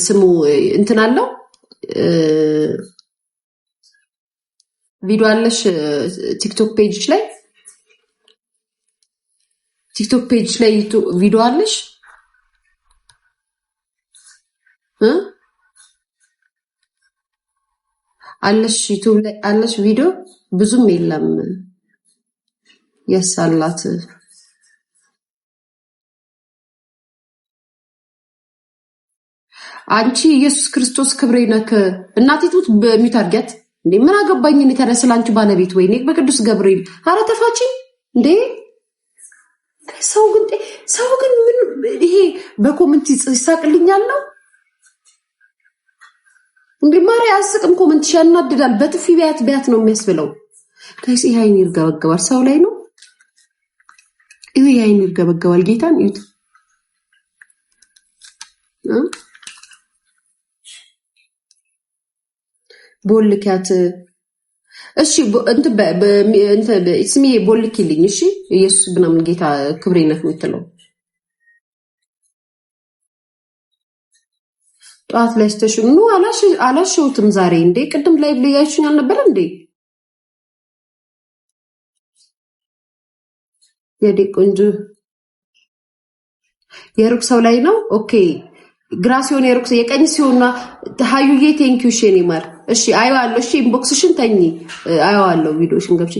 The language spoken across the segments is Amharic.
ስሙ እንትን አለው ቪዲዮ አለሽ ቲክቶክ ፔጅ ላይ ቪዲዮ አለሽ አለሽ ዩቲዩብ ላይ አለሽ ቪዲዮ ብዙም የለም ያሳላት አንቺ ኢየሱስ ክርስቶስ ክብሬ ነክ እናቲቱት በሚታርገት እንዴ ምን አገባኝ እኔ ተረስላንቺ ባለቤት ወይኔ በቅዱስ ገብርኤል አረ ተፋቺ እንዴ ሰው ግን ምን ይሄ በኮሜንት ይሳቅልኛል ነው እንዴ ማርያ አስቅም ኮሜንት ያናድዳል በጥፊ ቢያት ነው የሚያስብለው ከይስ ይሄ አይን ይርገበገባል ሰው ላይ ነው ይሄ አይን ይርገበገባል ጌታን ይዩት ቦልካት እሺ እንት እስሚ ቦልኪልኝ እሺ ኢየሱስ ብናምን ጌታ ክብሬነት ምትለው ጧት ላይ ስተሽኑ አላሽውትም ዛሬ እንዴ ቅድም ላይ ብለያችሁኝ አልነበረ እንዴ የዲቆንጆ የሩቅ ሰው ላይ ነው ኦኬ ግራሲዮን የሩቅ የቀኝ ሲሆንና ሃዩዬ ቴንኪው ሼኒማር እሺ አይዋለሁ እሺ ኢንቦክስሽን ተኝ አይዋለሁ ቪዲዮሽን ገብቺ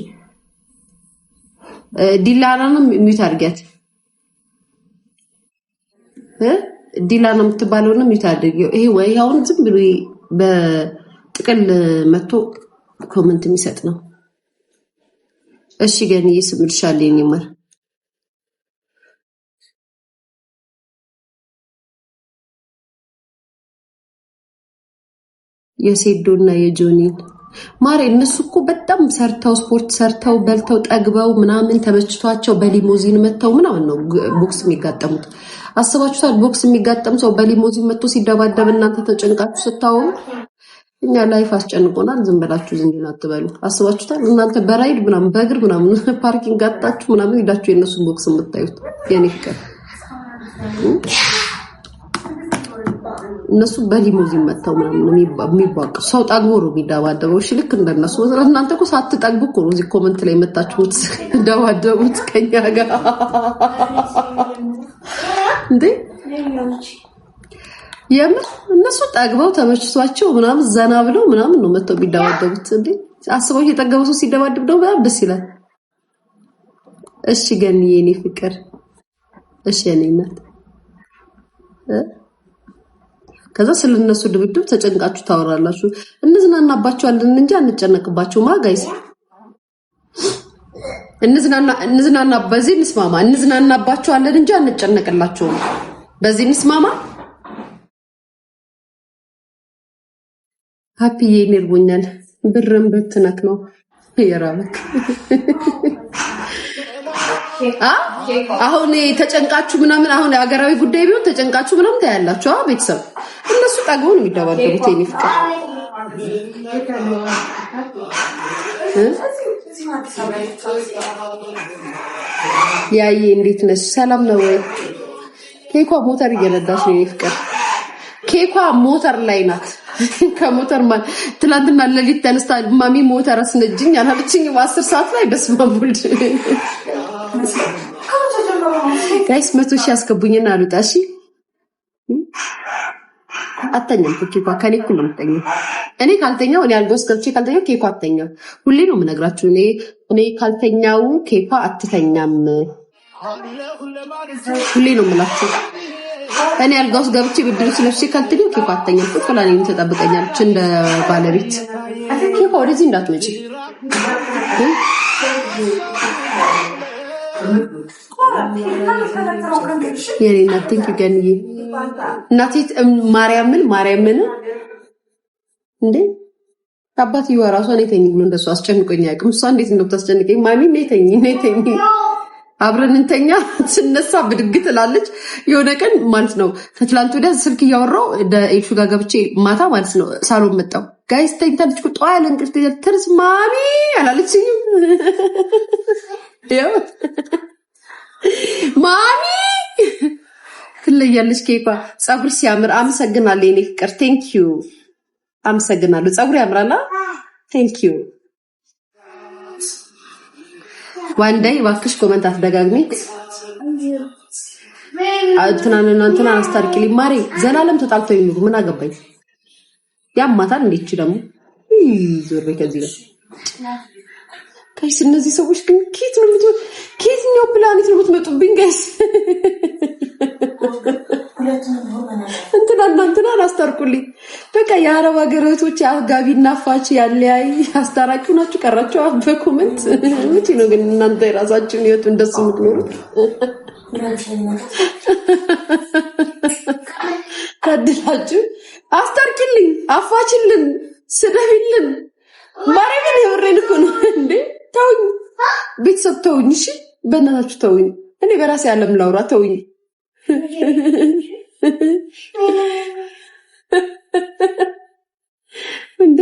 ዲላናንም ሚዩት አድርጊያት ዲላና የምትባለውንም ሚዩት አድርጊው ይሄ ወይ አሁን ዝም ብሎ በጥቅል መጥቶ ኮሜንት የሚሰጥ ነው እሺ ገኒ ይስምልሻል የኔማር የሴዶና የጆኒን ማሬ እነሱ እኮ በጣም ሰርተው ስፖርት ሰርተው በልተው ጠግበው ምናምን ተመችቷቸው በሊሞዚን መተው ምናምን ነው ቦክስ የሚጋጠሙት አስባችሁታል ቦክስ የሚጋጠም ሰው በሊሞዚን መጥቶ ሲደባደብ እናንተ ተጨንቃችሁ ስታው እኛ ላይፍ አስጨንቆናል ዝም ብላችሁ ዝንጅና አትበሉ አስባችሁታል እናንተ በራይድ ምናምን በእግር ምናምን ፓርኪንግ ጋጣችሁ ምናምን ሄዳችሁ የነሱን ቦክስ የምታዩት የኔ ፍቅር እነሱ በሊሞዚን መጣው ምናምን የሚባቅ ሰው ጠግቦ ነው የሚደባደበው እሺ ልክ እንደነሱ እናንተ እኮ ሳትጠግቡ እኮ ነው እዚህ ኮሜንት ላይ መጣችሁት ደባደቡት ከኛ ጋር እንዴ የምር እነሱ ጠግበው ተመችቷቸው ምናምን ዘና ብለው ምናምን ነው መጣው የሚደባደቡት እንዴ አስበው እየጠገበው ሰው ሲደባደብ ነው በጣም ደስ ይላል እሺ ገኒ የኔ ፍቅር እሺ የኔ እናት ከዛ ስለነሱ ድብድብ ተጨንቃችሁ ታወራላችሁ እንዝናናባቸዋለን እንጂ አንጨነቅባቸው ጋይስ እንዝናና በዚህ እንስማማ እንዝናናባቸዋለን እንጂ አንጨነቅላቸው በዚህ እንስማማ ሃፒ የኔርቦኛል ብርም በትነክ ነው የራበክ አሁን ተጨንቃችሁ ምናምን አሁን አገራዊ ጉዳይ ቢሆን ተጨንቃችሁ ምናምን ታያላችሁ ቤተሰብ እነሱ ጠግበው ነው የሚደባደቡት የኔ ፍቅር ያዬ እንዴት ነሽ ሰላም ነው ወይ ኬኳ ሞተር እየነዳሽ ነው የኔ ፍቅር ኬኳ ሞተር ላይ ናት ከሞተር ማን ትላንትና ለሊት ተነስታ ማሚ ሞተር አስነጅኝ አላለችኝ በ10 ሰዓት ላይ በስማሙል ጋይስ መቶሽ ያስከቡኝና አሉጣሺ አተኛም ኬኳ ከኔ ሁሉ ምተኛው እኔ ካልተኛው እኔ አልጎስ ገብቼ ካልተኛው ኬኳ አተኛው ሁሌ ነው የምነግራችሁ እኔ ካልተኛው ኬኳ አትተኛም ሁሌ ነው የምላችሁ እኔ አልጋውስ ገብቼ ብድር ስለፍሽ ካልተኛው ኬኳ አተኛም ፍቅላኔ ተጠብቀኛለች እንደ ባለቤት ኬኳ ወደዚህ እንዳትመጪ የኔ እናትንክ ገንዬ እናቴ ማርያምን እንዴ አባቴ ወራሷ ነው ተኝ ብሎ እንደሱ አስጨንቆኝ ያቅም እሷ እንዴት እንደምታስጨንቀኝ ማሚ ነይ ተኝ አብረን እንተኛ ስነሳ ብድግ ትላለች የሆነ ቀን ማለት ነው ከትላንት ወዲያ ስልክ እያወራው ኤቹ ጋር ገብቼ ማታ ማለት ነው ሳሎን መጣው ጋይስ ተኝታለች ቁጣ ያለ እንቅልፍ ትርስ ማሚ አላለችኝ ያው ማሚ ትለያለሽ ኬኳ ጸጉር ሲያምር አመሰግናለሁ የኔ ፍቅር ቴንክ ዩ አመሰግናለሁ ጸጉር ያምራላ ቴንክ ዩ ዋንዳይ ባክሽ ኮሜንት አትደጋግሚ እንትና አስታርቂልኝ ማሪ ዘላለም ተጣልተው ይኑሩ ምን አገባኝ ያማታል እንዴት ደግሞ ዞር ከዚህ ጋር ጋይስ እነዚህ ሰዎች ግን ከየትኛው ፕላኔት ነው የምትመጡብኝ ጋይስ እንትና አስታርቁልኝ በቃ የአረብ ሀገራቶች አጋቢና ፋች ያለያይ አስታራቂው ናችሁ ቀራችሁ በኮሜንት ምንጭ ነው ግን እናንተ የራሳችሁን ህይወት እንደሱ የምትኖሩት ታድላችሁ አስታርቂልኝ አፋችልን ስደብልን ማረግን የወሬን እኮ ነው እንዴ ተውኝ ቤተሰብ ተውኝ እሺ በእናታችሁ ተውኝ እኔ በራሴ ዓለም ላውራ ተውኝ እንዴ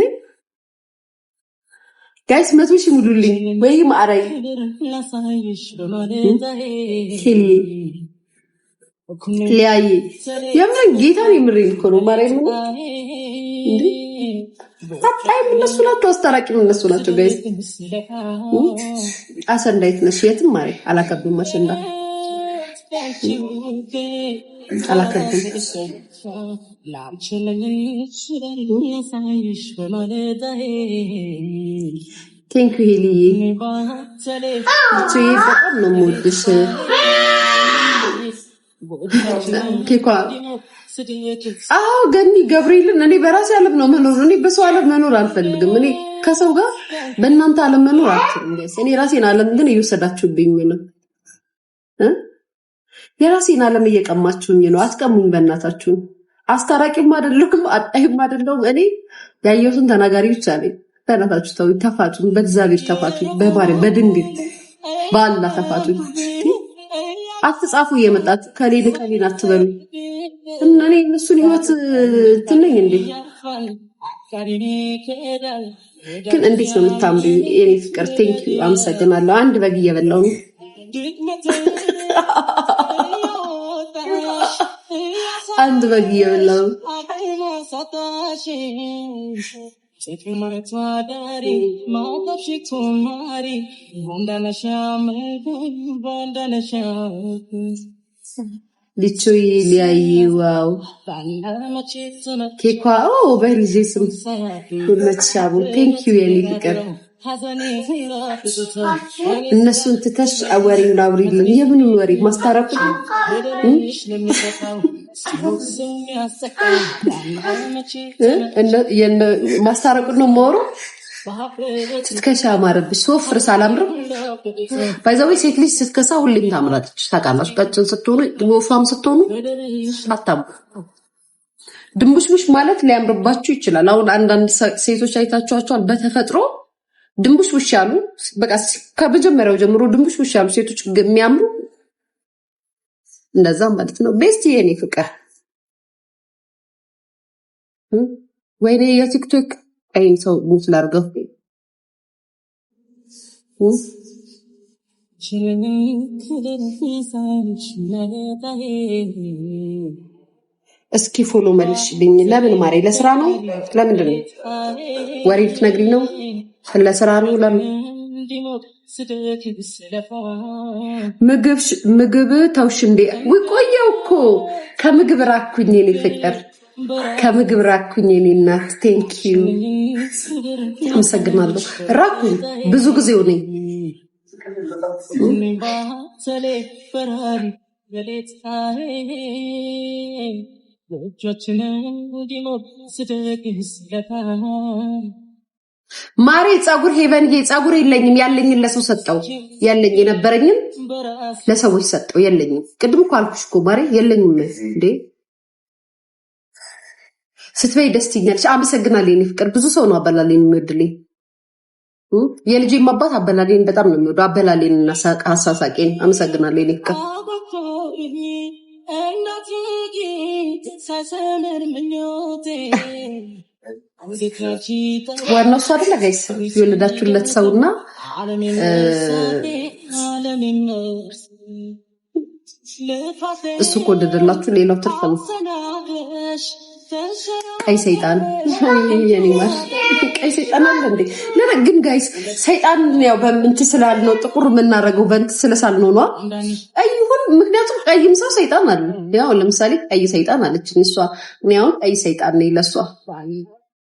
ጋይስ 100 ሺህ ሙሉልኝ ወይ ማራይ ሊያይ የምን ጌታ ነው ምሪል እኮ ነው ማራይ ነው እንዴ አጣይ እነሱ ናቸው አስታራቂ እነሱ ናቸው ጋይስ አሰንዳይት ነሽ የትም ማሪ አላከብም አሰንዳ አላከብም ቴንክ ዩ ሄሊዬ እቺ በጣም ነው የምወድሽ ኬኳ ገኒ ገብርኤልን እኔ በራሴ ዓለም ነው መኖር እኔ በሰው ዓለም መኖር አልፈልግም እኔ ከሰው ጋር በእናንተ ዓለም መኖር አልፈልግም ጋይስ እኔ ራሴን ዓለም ግን እየወሰዳችሁብኝ ነው የራሴን ዓለም እየቀማችሁኝ ነው አትቀሙኝ በእናታችሁ አስታራቂም አይደለም አጣይም አይደለም እኔ ያየሁትን ተናጋሪ ብቻ ነኝ በእናታችሁ ተው ተፋቱ በእግዚአብሔር ተፋቱ በማርያም በድንግል በአላህ ተፋቱ አትጻፉ የመጣት ከሌን አትበሉ እኔ እነሱን ህይወት ትነኝ እንዴ ግን እንዴት ነው የምታምሩ የኔ ፍቅር ቴንክ ዩ አመሰግናለሁ አንድ በግ እየበላው ነው አንድ በግ እየበላው ሊቾይ ሊያይዋው ኬኳ በልጄስም ሁለቻቡ ቴንክ ዩ የኔ ፍቅር እነሱን ትተሽ አወሪውን አውሪልን የምኑን ወሬ ማስታረቁ ማስታረቁ ነው ሞሩ ስትከሻ ማረብሽ ሶፍር ሳላምር ባይዛው ሴት ልጅ ስትከሳ ሁሌም ታምራለች ታውቃላችሁ ቀጭን ስትሆኑ ወፍራም ስትሆኑ አታም ድንቡሽቡሽ ማለት ሊያምርባችሁ ይችላል አሁን አንዳንድ ሴቶች አይታችኋቸዋል በተፈጥሮ ድንቡሽቡሽ ያሉ በቃ ከመጀመሪያው ጀምሮ ድንቡሽቡሽ ያሉ ሴቶች የሚያምሩ እንደዛ ማለት ነው ቤስት የኔ ፍቅር ወይኔ የቲክቶክ አይን ሰው ሙት ላርገው እስኪ ፎሎ መልሽልኝ ለምን ማሬ ለስራ ነው ለምንድን ነው ወሬ ልትነግሪኝ ነው ለስራ ነው ለምን ምግብ ተውሽ እንዴ ቆየው እኮ ከምግብ ራኩኝ የኔ ፍቅር ከምግብ ራኩኝ የኔ እናት ቴንክ ዩ አመሰግናለሁ ራኩኝ ብዙ ጊዜ ሆነኝ ማሬ ጸጉር ሄቨንዬ ጸጉር የለኝም ያለኝን ለሰው ሰጠው ያለኝ የነበረኝን ለሰዎች ሰጠው የለኝም ቅድም እኮ አልኩሽ እኮ ማሬ የለኝም እንዴ ስትበይ ደስ ይኛልሽ አመሰግናለሁ የኔ ፍቅር ብዙ ሰው ነው አበላልኝ የሚወድልኝ የልጄም አባት አበላልኝ በጣም ነው የሚወደው አበላልኝና አሳሳቄን አመሰግናለሁ የኔ ፍቅር ዋናው እሱ አይደለ ጋይስ የወለዳችሁለት ሰውና እሱ ከወደደላችሁ ሌላው ትርፍ ነው። ቀይ ሰይጣን የኔ ማር ቀይ ሰይጣን አለ እንዴ? ግን ጋይስ ሰይጣን ያው በእንት ስላልነው ጥቁር የምናደርገው በእንት ስለሳልነው ነው አይሁን። ምክንያቱም ቀይም ሰው ሰይጣን አለ። ያው ለምሳሌ ቀይ ሰይጣን አለችኝ እሷ። ያው ቀይ ሰይጣን ነኝ ለሷ።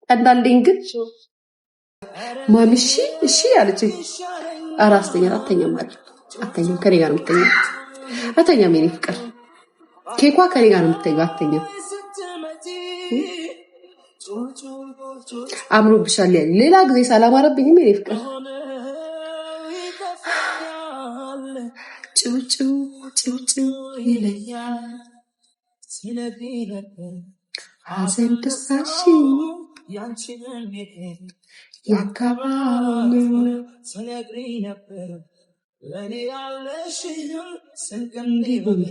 አንዳንዴን ግን ማምሺ እሺ አለችኝ። አራስተኛ አተኛም ማለት አተኛም ከኔ ጋር የምትተኛው አተኛም የኔ ፍቅር ኬኳ ከኔ ጋር የምትተኛው አተኛም አምሮብሻል ያለ ሌላ ጊዜ ሳላማረብኝም የኔ ፍቅር ጩጩ ጩጩ ይለኛል ሐዘን ደስታሽ ያንቺን ያካባለው ስለግሪ ነበር ለኔ ያለሽ ስንቅ እንዲሆን